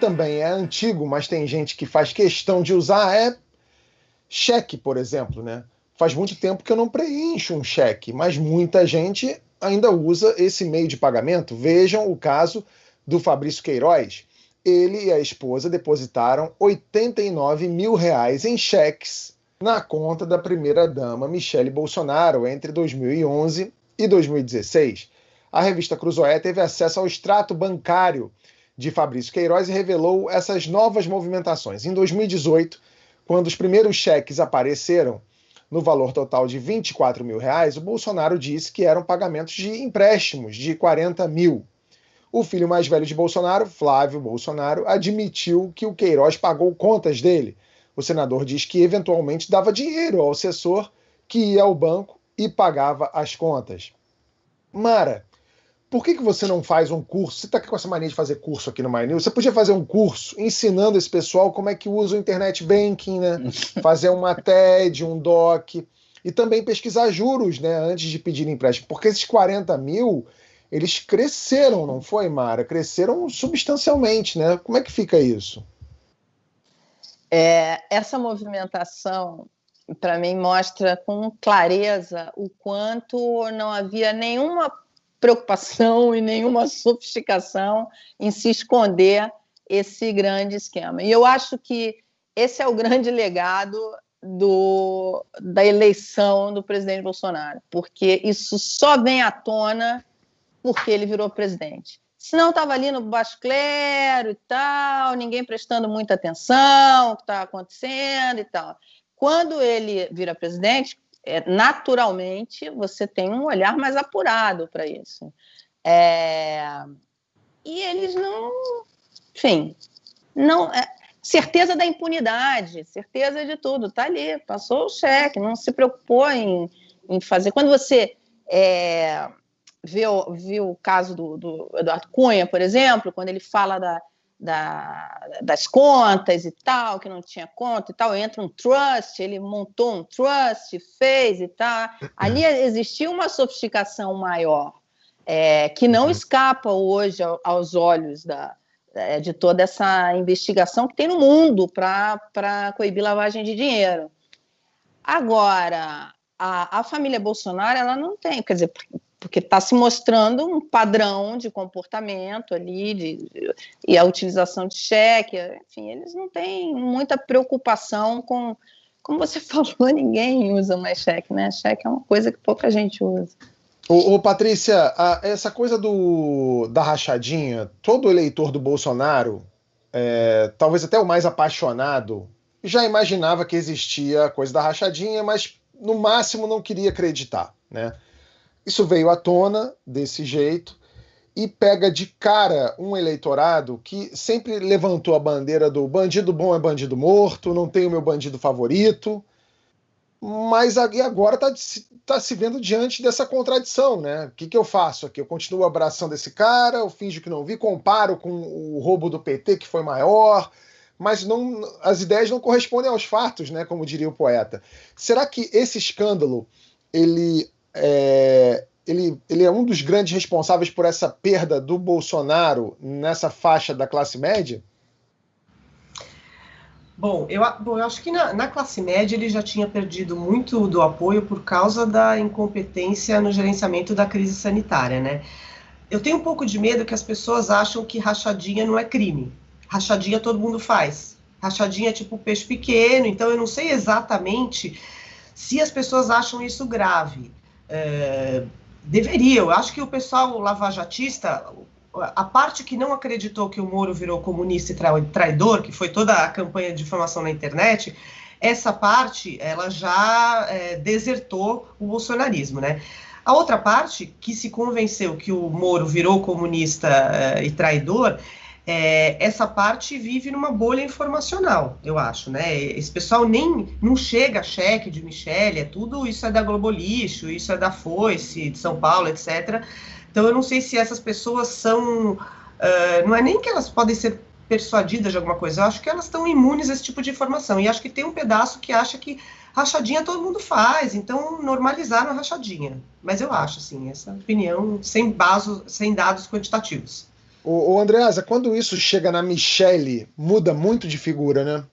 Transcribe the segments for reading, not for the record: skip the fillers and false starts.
também é antigo, mas tem gente que faz questão de usar, é cheque, por exemplo, né? Faz muito tempo que eu não preencho um cheque, mas muita gente ainda usa esse meio de pagamento. Vejam o caso do Fabrício Queiroz. Ele e a esposa depositaram R$ 89 mil em cheques na conta da primeira-dama Michele Bolsonaro entre 2011 e 2016. A revista Cruzoé teve acesso ao extrato bancário de Fabrício Queiroz e revelou essas novas movimentações. Em 2018, quando os primeiros cheques apareceram no valor total de R$ 24 mil, o Bolsonaro disse que eram pagamentos de empréstimos de 40 mil. O filho mais velho de Bolsonaro, Flávio Bolsonaro, admitiu que o Queiroz pagou contas dele. O senador diz que eventualmente dava dinheiro ao assessor que ia ao banco e pagava as contas. Mara, por que você não faz um curso? Você está com essa mania de fazer curso aqui no My News. Você podia fazer um curso ensinando esse pessoal como é que usa o internet banking, né? Fazer uma TED, um DOC, e também pesquisar juros, né? Antes de pedir empréstimo. Porque esses 40 mil, eles cresceram, não foi, Mara? Cresceram substancialmente, né? Como é que fica isso? Essa movimentação, para mim, mostra com clareza o quanto não havia nenhuma preocupação e nenhuma sofisticação em se esconder esse grande esquema. E eu acho que esse é o grande legado da eleição do presidente Bolsonaro, porque isso só vem à tona porque ele virou presidente. Senão estava ali no baixo clero e tal, ninguém prestando muita atenção ao que está acontecendo e tal. Quando ele vira presidente, naturalmente você tem um olhar mais apurado para isso. E eles não... Enfim, não... certeza da impunidade, certeza de tudo, está ali, passou o cheque, não se preocupou em fazer. Quando você viu o caso do Eduardo Cunha, por exemplo, quando ele fala das contas e tal, que não tinha conta e tal, entra um trust, ele montou um trust, fez e tal. Ali existia uma sofisticação maior, que não escapa hoje aos olhos de toda essa investigação que tem no mundo para coibir lavagem de dinheiro. Agora, a família Bolsonaro, ela não tem, quer dizer, porque está se mostrando um padrão de comportamento ali, e a utilização de cheque, enfim, eles não têm muita preocupação com, como você falou, ninguém usa mais cheque, né? Cheque é uma coisa que pouca gente usa. Patrícia, essa coisa da rachadinha, todo eleitor do Bolsonaro, talvez até o mais apaixonado, já imaginava que existia a coisa da rachadinha, mas no máximo não queria acreditar, né? Isso veio à tona desse jeito e pega de cara um eleitorado que sempre levantou a bandeira do bandido bom é bandido morto, não tem o meu bandido favorito, mas agora tá se vendo diante dessa contradição, né? O que eu faço aqui? Eu continuo abraçando esse cara, eu finjo que não vi, comparo com o roubo do PT, que foi maior, mas as ideias não correspondem aos fatos, né? Como diria o poeta. Será que esse escândalo, ele é um dos grandes responsáveis por essa perda do Bolsonaro nessa faixa da classe média? Bom, eu acho que na classe média ele já tinha perdido muito do apoio por causa da incompetência no gerenciamento da crise sanitária, né? Eu tenho um pouco de medo que as pessoas acham que rachadinha não é crime. Rachadinha todo mundo faz. Rachadinha é tipo peixe pequeno, então eu não sei exatamente se as pessoas acham isso grave. Deveria, eu acho que o pessoal lavajatista, a parte que não acreditou que o Moro virou comunista e traidor, que foi toda a campanha de difamação na internet, essa parte, ela já desertou o bolsonarismo, né? A outra parte, que se convenceu que o Moro virou comunista e traidor, essa parte vive numa bolha informacional, eu acho, né? Esse pessoal não chega a cheque de Michele, isso é da Globo Lixo, isso é da Foice, de São Paulo, etc. Então eu não sei se essas pessoas são, não é nem que elas podem ser persuadidas de alguma coisa, eu acho que elas estão imunes a esse tipo de informação, e acho que tem um pedaço que acha que rachadinha todo mundo faz, então normalizaram a rachadinha, mas eu acho, assim, essa opinião sem dados quantitativos. Ô Andreasa, quando isso chega na Michelle, muda muito de figura, né?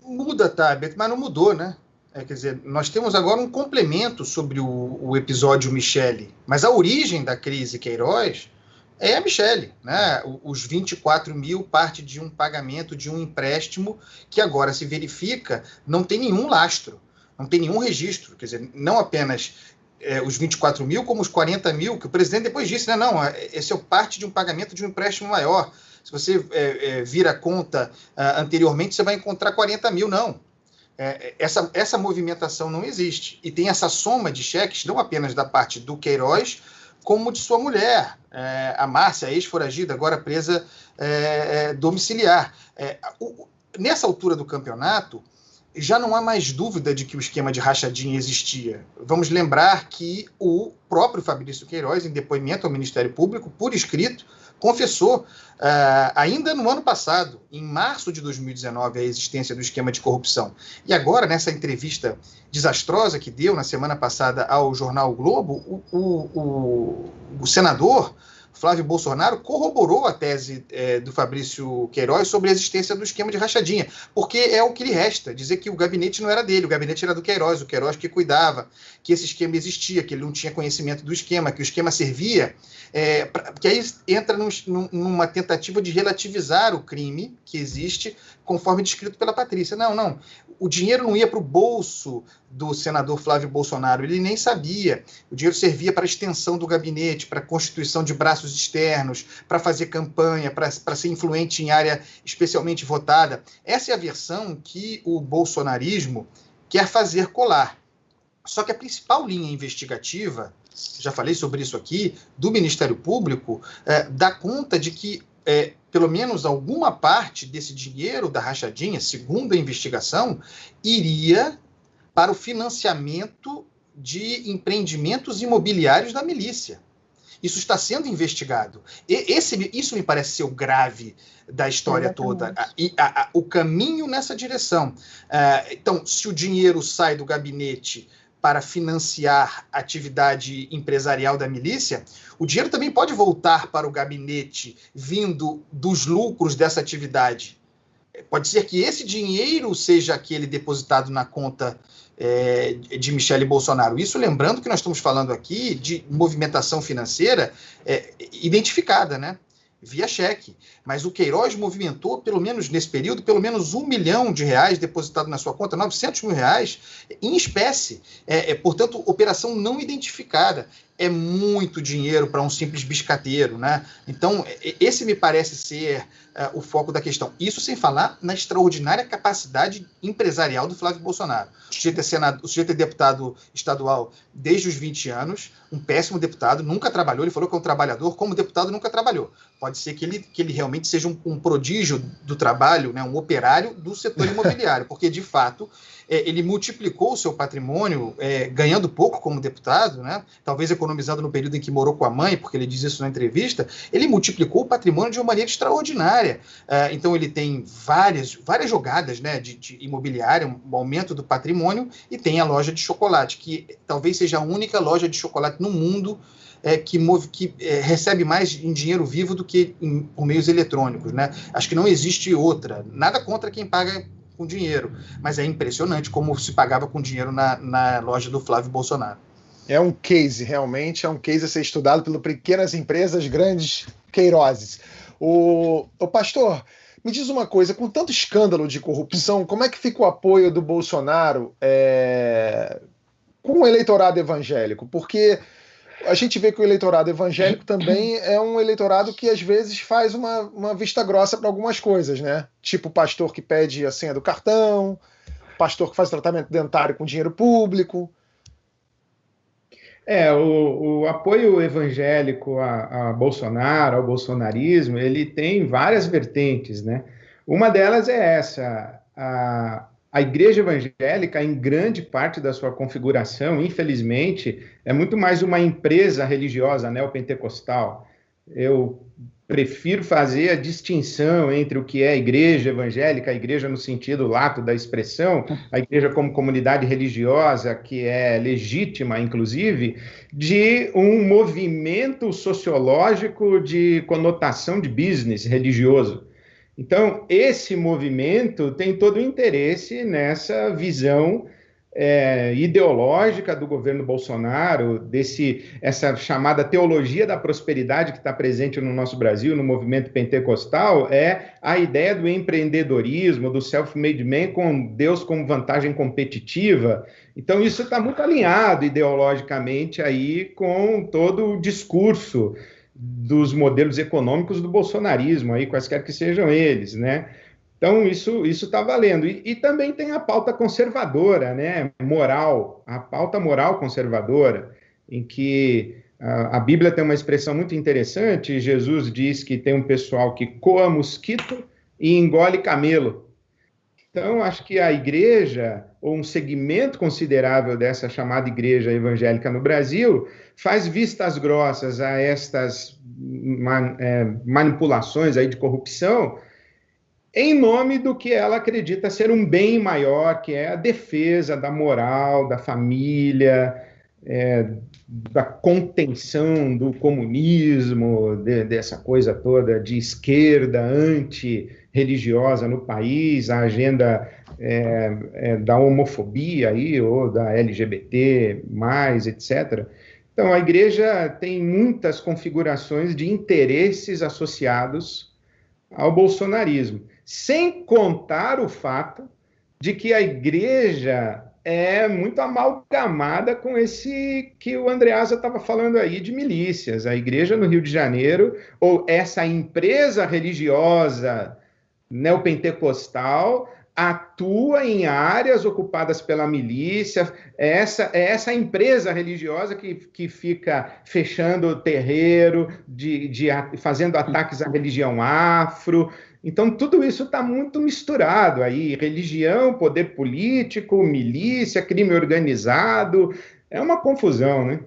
Muda, Tabet, mas não mudou, né? Quer dizer, nós temos agora um complemento sobre o episódio Michelle, mas a origem da crise Queiroz é a Michelle, né? Os 24 mil parte de um pagamento de um empréstimo que agora se verifica, não tem nenhum lastro, não tem nenhum registro, quer dizer, não apenas os 24 mil, como os 40 mil, que o presidente depois disse, né? Não, esse é parte de um pagamento de um empréstimo maior. Se você vir a conta anteriormente, você vai encontrar 40 mil, não. Essa movimentação não existe. E tem essa soma de cheques, não apenas da parte do Queiroz, como de sua mulher, a Márcia, ex-foragida, agora presa domiciliar. Nessa altura do campeonato, já não há mais dúvida de que o esquema de rachadinha existia. Vamos lembrar que o próprio Fabrício Queiroz, em depoimento ao Ministério Público, por escrito, confessou, ainda no ano passado, em março de 2019, a existência do esquema de corrupção. E agora, nessa entrevista desastrosa que deu na semana passada ao jornal o Globo, o senador Flávio Bolsonaro corroborou a tese do Fabrício Queiroz sobre a existência do esquema de rachadinha, porque é o que lhe resta, dizer que o gabinete não era dele, o gabinete era do Queiroz, o Queiroz que cuidava, que esse esquema existia, que ele não tinha conhecimento do esquema, que o esquema servia, que aí entra numa tentativa de relativizar o crime que existe, conforme descrito pela Patrícia. Não, o dinheiro não ia para o bolso do senador Flávio Bolsonaro, ele nem sabia. O dinheiro servia para a extensão do gabinete, para a constituição de braços externos, para fazer campanha, para ser influente em área especialmente votada. Essa é a versão que o bolsonarismo quer fazer colar. Só que a principal linha investigativa, já falei sobre isso aqui, do Ministério Público, dá conta de que pelo menos alguma parte desse dinheiro da rachadinha, segundo a investigação, iria para o financiamento de empreendimentos imobiliários da milícia. Isso está sendo investigado. Isso me parece ser o grave da história toda. O caminho nessa direção. Então, se o dinheiro sai do gabinete para financiar a atividade empresarial da milícia, o dinheiro também pode voltar para o gabinete vindo dos lucros dessa atividade. Pode ser que esse dinheiro seja aquele depositado na conta de Michele Bolsonaro. Isso lembrando que nós estamos falando aqui de movimentação financeira identificada, né? Via cheque. Mas o Queiroz movimentou, pelo menos nesse período, pelo menos R$1 milhão depositado na sua conta, R$900 mil em espécie. Portanto, operação não identificada. É muito dinheiro para um simples biscateiro, né? Então, esse me parece ser o foco da questão. Isso sem falar na extraordinária capacidade empresarial do Flávio Bolsonaro. O sujeito é deputado estadual desde os 20 anos, um péssimo deputado, nunca trabalhou, ele falou que é um trabalhador, como deputado nunca trabalhou. Pode ser que ele realmente seja um prodígio do trabalho, né, um operário do setor imobiliário, porque, de fato, ele multiplicou o seu patrimônio, ganhando pouco como deputado, né? Talvez economizando no período em que morou com a mãe, porque ele diz isso na entrevista, ele multiplicou o patrimônio de uma maneira extraordinária. Então, ele tem várias jogadas, né, de imobiliária, um aumento do patrimônio, e tem a loja de chocolate, que talvez seja a única loja de chocolate no mundo que recebe mais em dinheiro vivo do que por meios eletrônicos, né? Acho que não existe outra. Nada contra quem paga com dinheiro, mas é impressionante como se pagava com dinheiro na loja do Flávio Bolsonaro. É um case, realmente, é um case a ser estudado por pequenas empresas, grandes Queirozes. O pastor, me diz uma coisa, com tanto escândalo de corrupção, como é que fica o apoio do Bolsonaro com o eleitorado evangélico? Porque a gente vê que o eleitorado evangélico também é um eleitorado que às vezes faz uma vista grossa para algumas coisas, né? Tipo o pastor que pede a senha do cartão, pastor que faz tratamento dentário com dinheiro público. O apoio evangélico a Bolsonaro, ao bolsonarismo, ele tem várias vertentes, né? Uma delas é essa, a igreja evangélica, em grande parte da sua configuração, infelizmente, é muito mais uma empresa religiosa neopentecostal. Eu prefiro fazer a distinção entre o que é a igreja evangélica, a igreja no sentido lato da expressão, a igreja como comunidade religiosa, que é legítima, inclusive, de um movimento sociológico de conotação de business religioso. Então, esse movimento tem todo o interesse nessa visão ideológica do governo Bolsonaro, essa chamada teologia da prosperidade que está presente no nosso Brasil, no movimento pentecostal, é a ideia do empreendedorismo, do self-made man com Deus como vantagem competitiva. Então, isso está muito alinhado ideologicamente aí com todo o discurso dos modelos econômicos do bolsonarismo, aí, quaisquer que sejam eles, né? Então, isso está valendo. E também tem a pauta conservadora, né? Moral, a pauta moral conservadora, em que a Bíblia tem uma expressão muito interessante. Jesus diz que tem um pessoal que coa mosquito e engole camelo. Então, acho que a igreja, ou um segmento considerável dessa chamada igreja evangélica no Brasil, faz vistas grossas a estas manipulações aí de corrupção, em nome do que ela acredita ser um bem maior, que é a defesa da moral, da família, da contenção do comunismo, dessa coisa toda de esquerda anti-religiosa no país, a agenda da homofobia aí, ou da LGBT+, etc. Então, a igreja tem muitas configurações de interesses associados ao bolsonarismo, sem contar o fato de que a igreja é muito amalgamada com esse que o Andreasa estava falando aí de milícias. A igreja no Rio de Janeiro, ou essa empresa religiosa neopentecostal, atua em áreas ocupadas pela milícia, essa empresa religiosa que fica fechando o terreiro, fazendo ataques à religião afro. Então, tudo isso está muito misturado aí, religião, poder político, milícia, crime organizado, é uma confusão, né?